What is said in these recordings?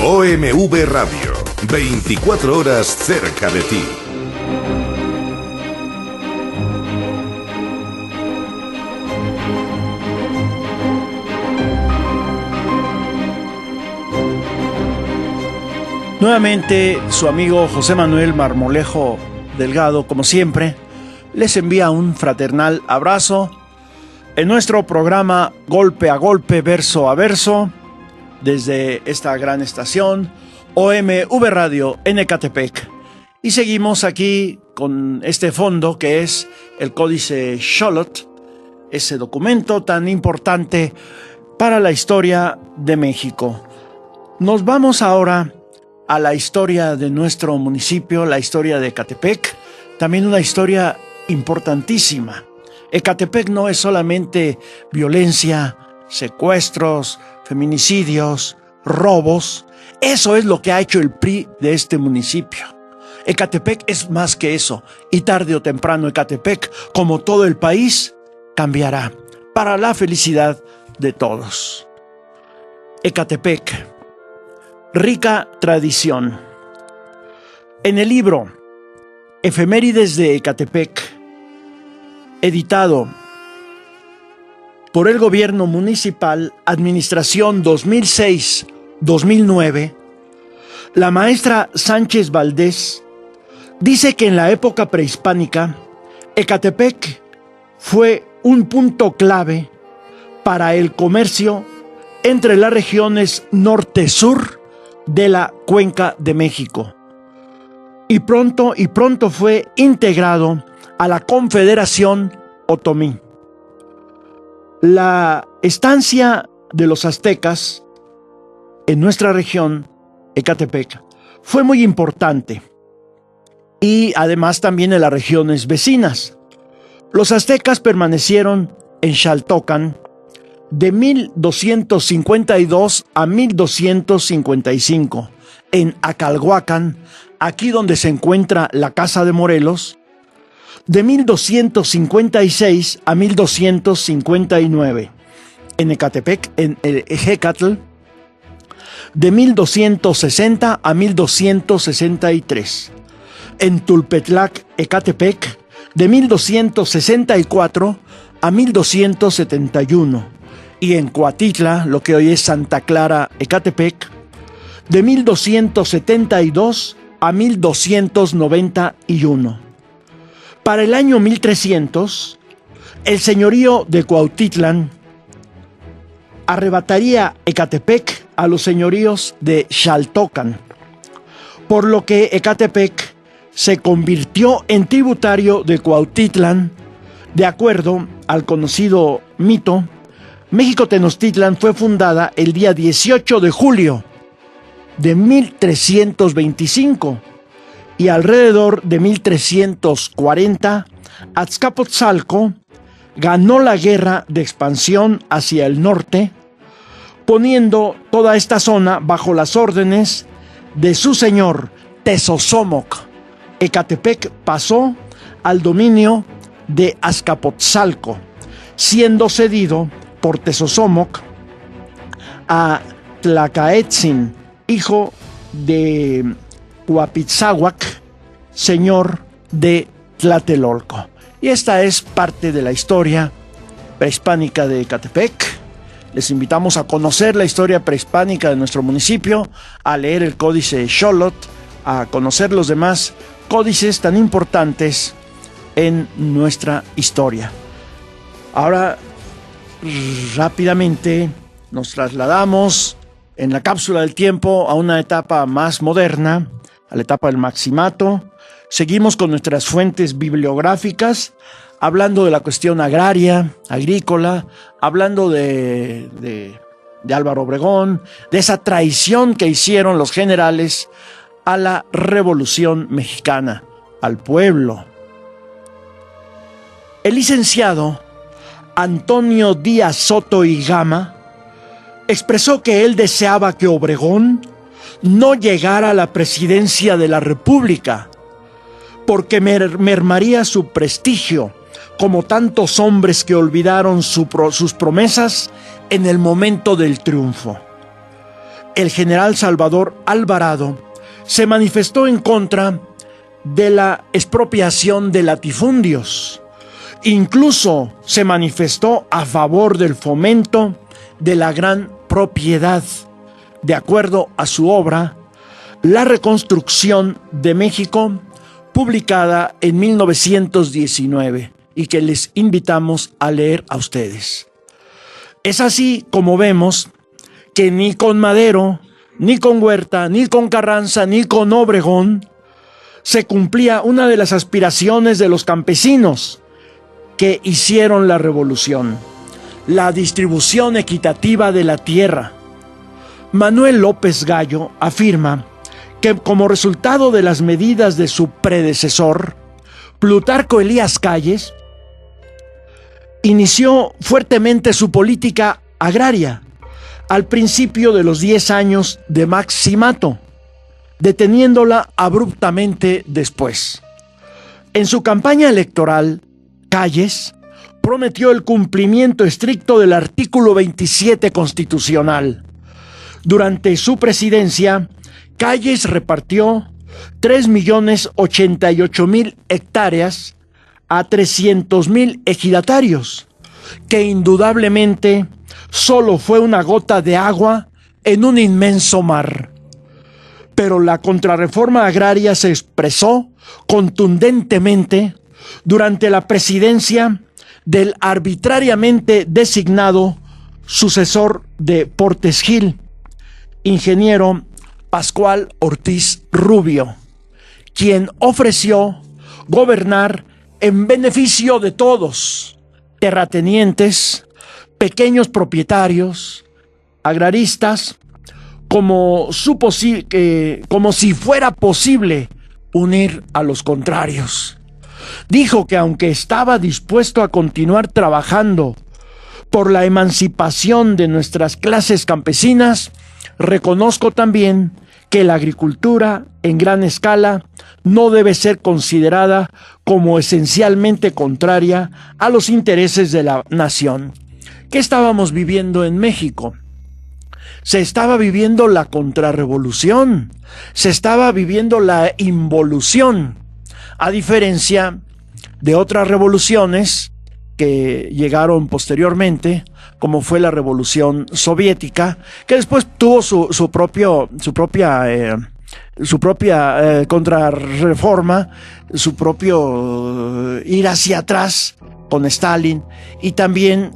OMV Radio, 24 horas cerca de ti. Nuevamente, su amigo José Manuel Marmolejo Delgado, como siempre, les envía un fraternal abrazo en nuestro programa Golpe a Golpe, Verso a Verso, desde esta gran estación, OMV Radio en Ecatepec. Y seguimos aquí con este fondo que es el Códice Xolotl, ese documento tan importante para la historia de México. Nos vamos ahora a la historia de nuestro municipio, la historia de Ecatepec, también una historia importantísima. Ecatepec no es solamente violencia, secuestros, feminicidios, robos. Eso es lo que ha hecho el PRI de este municipio. Ecatepec es más que eso, y tarde o temprano Ecatepec, como todo el país, cambiará para la felicidad de todos. Ecatepec, rica tradición. En el libro Efemérides de Ecatepec, editado por el Gobierno Municipal, Administración 2006-2009, la maestra Sánchez Valdés dice que en la época prehispánica, Ecatepec fue un punto clave para el comercio entre las regiones norte-sur de la Cuenca de México, y pronto fue integrado a la Confederación Otomí. La estancia de los aztecas en nuestra región, Ecatepec, fue muy importante, y además también en las regiones vecinas. Los aztecas permanecieron en Xaltocan de 1252 a 1255, en Acalhuacan, aquí donde se encuentra la Casa de Morelos, de 1256 a 1259, en Ecatepec, en el Ejecatl, de 1260 a 1263, en Tulpetlac, Ecatepec, de 1264 a 1271, y en Coatitla, lo que hoy es Santa Clara, Ecatepec, de 1272 a 1291. Para el año 1300, el señorío de Cuautitlán arrebataría Ecatepec a los señoríos de Xaltocan, por lo que Ecatepec se convirtió en tributario de Cuautitlán. De acuerdo al conocido mito, México-Tenochtitlan fue fundada el día 18 de julio de 1325, y alrededor de 1340, Azcapotzalco ganó la guerra de expansión hacia el norte, poniendo toda esta zona bajo las órdenes de su señor Tezosomoc. Ecatepec pasó al dominio de Azcapotzalco, siendo cedido por Tezosomoc a Tlacaetzin, hijo de Huapitzáhuac, señor de Tlatelolco. Y esta es parte de la historia prehispánica de Ecatepec. Les invitamos a conocer la historia prehispánica de nuestro municipio, a leer el Códice Xolotl, a conocer los demás códices tan importantes en nuestra historia. Ahora, rápidamente nos trasladamos en la cápsula del tiempo a una etapa más moderna, a la etapa del Maximato. Seguimos con nuestras fuentes bibliográficas, hablando de la cuestión agraria, agrícola, hablando de Álvaro Obregón, de esa traición que hicieron los generales a la Revolución Mexicana, al pueblo. El licenciado Antonio Díaz Soto y Gama expresó que él deseaba que Obregón no llegara a la presidencia de la República, porque mermaría su prestigio, como tantos hombres que olvidaron sus promesas en el momento del triunfo. el general Salvador Alvarado se manifestó en contra de la expropiación de latifundios. Incluso se manifestó a favor del fomento de la gran propiedad, de acuerdo a su obra La Reconstrucción de México, publicada en 1919, y que les invitamos a leer a ustedes. Es así como vemos que ni con Madero, ni con Huerta, ni con Carranza, ni con Obregón se cumplía una de las aspiraciones de los campesinos que hicieron la revolución: la distribución equitativa de la tierra. Manuel López Gallo afirma que como resultado de las medidas de su predecesor, Plutarco Elías Calles inició fuertemente su política agraria al principio de los 10 años de Maximato, deteniéndola abruptamente después. En su campaña electoral, Calles prometió el cumplimiento estricto del artículo 27 constitucional. Durante su presidencia, Calles repartió 3.088.000 hectáreas a 300.000 ejidatarios, que indudablemente solo fue una gota de agua en un inmenso mar. Pero la contrarreforma agraria se expresó contundentemente durante la presidencia del arbitrariamente designado sucesor de Portes Gil, ingeniero Pascual Ortiz Rubio, quien ofreció gobernar en beneficio de todos: terratenientes, pequeños propietarios, agraristas, como si fuera posible unir a los contrarios. Dijo que aunque estaba dispuesto a continuar trabajando por la emancipación de nuestras clases campesinas, reconozco también que la agricultura en gran escala no debe ser considerada como esencialmente contraria a los intereses de la nación. ¿Qué estábamos viviendo en México? Se estaba viviendo la contrarrevolución, se estaba viviendo la involución, a diferencia de otras revoluciones que llegaron posteriormente, como fue la Revolución Soviética, que después tuvo su propia contrarreforma, su propio ir hacia atrás con Stalin, y también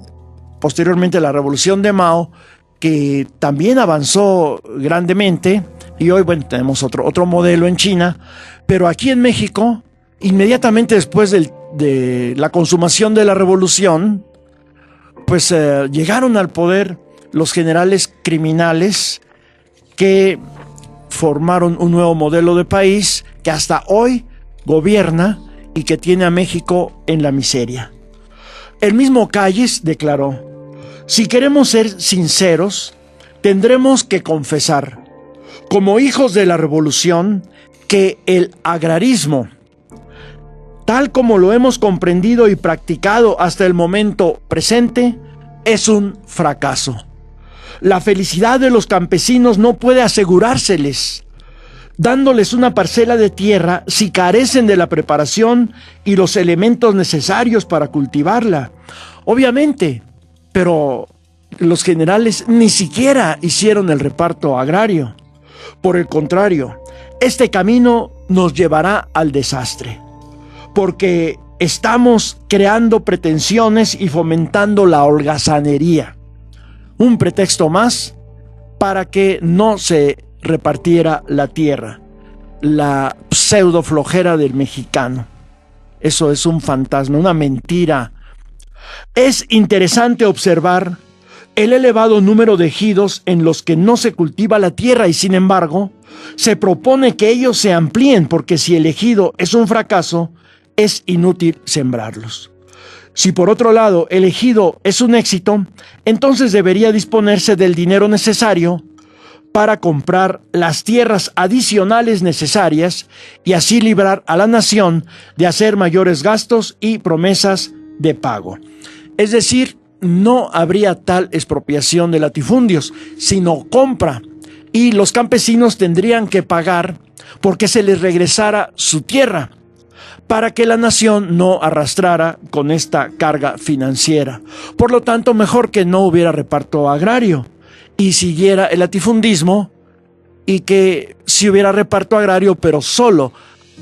posteriormente la Revolución de Mao, que también avanzó grandemente, y hoy, bueno, tenemos otro modelo en China, pero aquí en México, inmediatamente después de la consumación de la revolución, pues llegaron al poder los generales criminales que formaron un nuevo modelo de país que hasta hoy gobierna y que tiene a México en la miseria. El mismo Calles declaró: si queremos ser sinceros, tendremos que confesar, como hijos de la revolución, que el agrarismo, tal como lo hemos comprendido y practicado hasta el momento presente, es un fracaso. La felicidad de los campesinos no puede asegurárseles dándoles una parcela de tierra si carecen de la preparación y los elementos necesarios para cultivarla. Obviamente, pero los generales ni siquiera hicieron el reparto agrario. Por el contrario, este camino nos llevará al desastre, porque estamos creando pretensiones y fomentando la holgazanería. Un pretexto más para que no se repartiera la tierra, la pseudo flojera del mexicano. Eso es un fantasma, una mentira. Es interesante observar el elevado número de ejidos en los que no se cultiva la tierra y, sin embargo, se propone que ellos se amplíen, porque si el ejido es un fracaso, es inútil sembrarlos. Si por otro lado el ejido es un éxito, entonces debería disponerse del dinero necesario para comprar las tierras adicionales necesarias y así librar a la nación de hacer mayores gastos y promesas de pago. Es decir, no habría tal expropiación de latifundios, sino compra y los campesinos tendrían que pagar porque se les regresara su tierra, para que la nación no arrastrara con esta carga financiera. Por lo tanto, mejor que no hubiera reparto agrario y siguiera el latifundismo, y que si hubiera reparto agrario, pero solo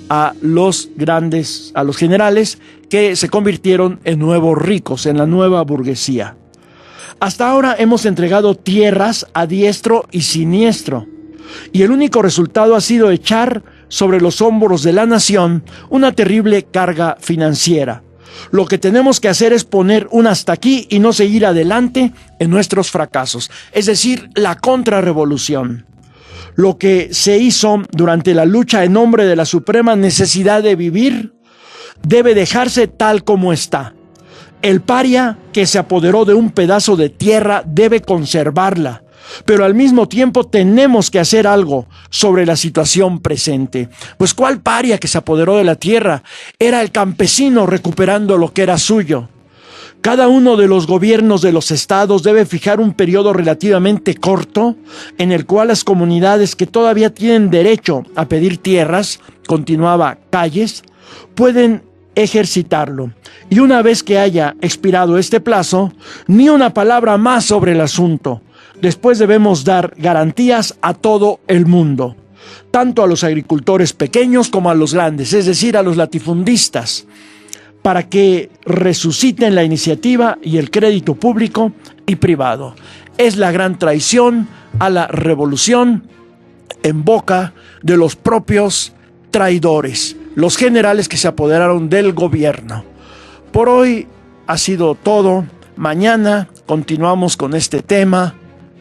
a los grandes, a los generales que se convirtieron en nuevos ricos, en la nueva burguesía. Hasta ahora hemos entregado tierras a diestro y siniestro, y el único resultado ha sido echar sobre los hombros de la nación una terrible carga financiera. Lo que tenemos que hacer es poner un hasta aquí y no seguir adelante en nuestros fracasos, es decir, la contrarrevolución. Lo que se hizo durante la lucha en nombre de la suprema necesidad de vivir debe dejarse tal como está. El paria que se apoderó de un pedazo de tierra debe conservarla, pero al mismo tiempo tenemos que hacer algo sobre la situación presente. Pues ¿cuál paria que se apoderó de la tierra? Era el campesino recuperando lo que era suyo. Cada uno de los gobiernos de los estados debe fijar un periodo relativamente corto en el cual las comunidades que todavía tienen derecho a pedir tierras, continuaba Calles, pueden ejercitarlo. Y una vez que haya expirado este plazo, ni una palabra más sobre el asunto. Después debemos dar garantías a todo el mundo, tanto a los agricultores pequeños como a los grandes, es decir, a los latifundistas, para que resuciten la iniciativa y el crédito público y privado. Es la gran traición a la revolución en boca de los propios traidores, los generales que se apoderaron del gobierno. Por hoy ha sido todo. Mañana continuamos con este tema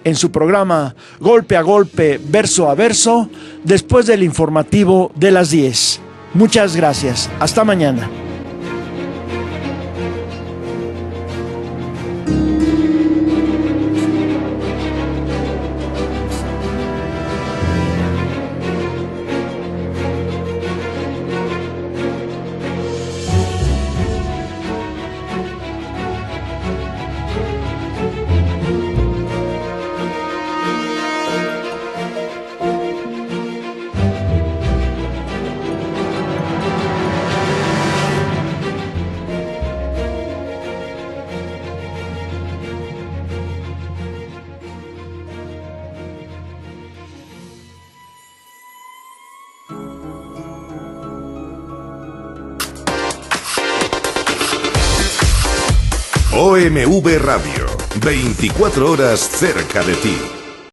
en su programa Golpe a Golpe, Verso a Verso, después del informativo de las 10. Muchas gracias. Hasta mañana. OMV Radio, 24 horas cerca de ti.